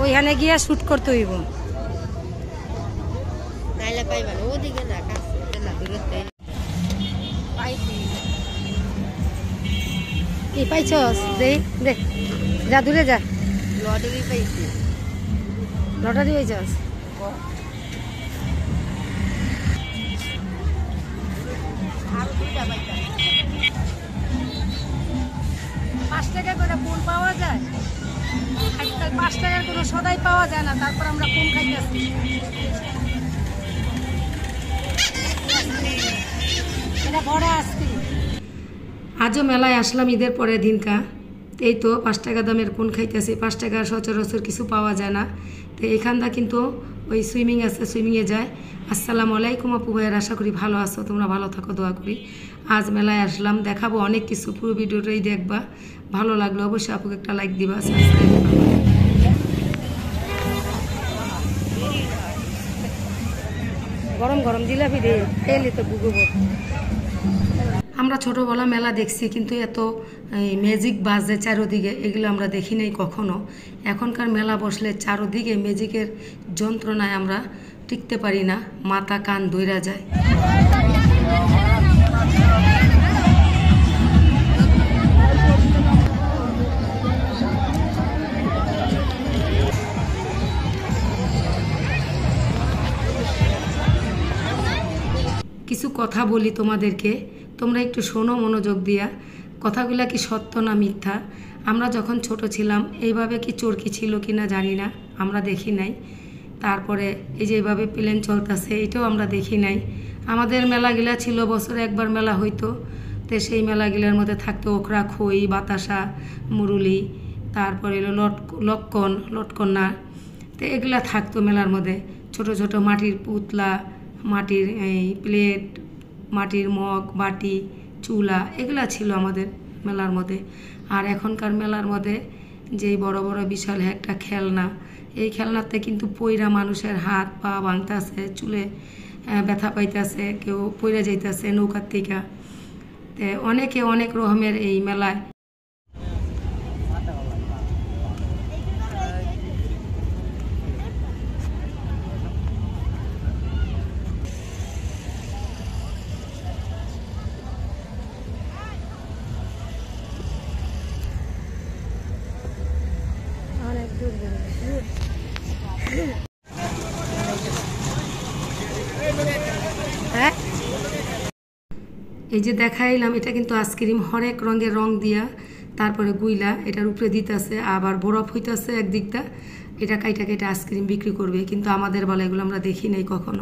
ওইখানে গিয়া শুট করতে হইব। কি পাইছস? দে দে, যা দূরে যা। লটারি পাইছি। লটারি পাইছস? 5 টাকা করে কোন পাওয়া যায়? আজকাল 5 টাকার কোনো সদাই পাওয়া যায় না, তারপর আমরা কোন খাইতেছি। এটা বড় আসছি। আজও মেলায় আসলাম ঈদের পরের দিনকা। এই তো 5 টাকা দামের কোন খাইতেছি। 5 টাকার সচরাচর কিছু পাওয়া যায় না। তো এখানটা কিন্তু ওই সুইমিং আছে, সুইমিংয়ে যায়। আসসালামু আলাইকুম আপু ভাইয়ের, আশা করি ভালো আছো, তোমরা ভালো থাকো, দোয়া করি। আজ মেলায় আসলাম, দেখাবো অনেক কিছু, পুরো ভিডিওটাই দেখবা। ভালো লাগলো অবশ্যই আপুকে একটা লাইক দিবা, সাবস্ক্রাইব করবা। গরম গরম জিলাপি দে, তেলে তো বুগবো। আমরা ছোটোবেলা মেলা দেখছি, কিন্তু এত ম্যাজিক বাজে চারোদিকে, এগুলো আমরা দেখি নাই কখনো। এখনকার মেলা বসলে চারোদিকে ম্যাজিকের যন্ত্রণায় আমরা টিকতে পারি না, মাথা কান ধইরা যায়। কিছু কথা বলি তোমাদেরকে, তোমরা একটু শোনো মনোযোগ দিয়া। কথাগুলা কি সত্য না মিথ্যা। আমরা যখন ছোট ছিলাম এইভাবে কি চরকি ছিল কি না জানি না, আমরা দেখি নাই। তারপরে এই যে এইভাবে প্লেন চলতেছে, এটাও আমরা দেখি নাই। আমাদের মেলাগুলা ছিল বছরে একবার মেলা হইতো, তো সেই মেলাগুলার মধ্যে থাকতো ওখরা, খই, বাতাসা, মুরুলি, তারপরে এলো লটকন্না। তো এগুলা থাকতো মেলার মধ্যে। ছোট ছোট মাটির পুতলা, মাটির এই প্লেট, মাটির মগ, বাটি, চুলা, এগুলা ছিল আমাদের মেলার মধ্যে। আর এখনকার মেলার মধ্যে যেই বড় বড় বিশাল একটা খেলনা, এই খেলনাতে কিন্তু পইরা মানুষের হাত পা ভাঙতেছে, চুলে ব্যথা পাইতেছে, কেউ পইরা যাইতেছে নৌকার থেকে। অনেকে অনেক রকমের এই মেলায় হ্যাঁ, এই যে দেখাইলাম, এটা কিন্তু আইসক্রিম, হরেক রঙের রং দিয়া তারপরে গুইলা এটার উপরে দিতেছে, আবার বরফ হইতেছে একদিকটা। এটা কাইটা কেটে আইসক্রিম বিক্রি করবে, কিন্তু আমাদের বেলা এগুলো আমরা দেখি নাই কখনো।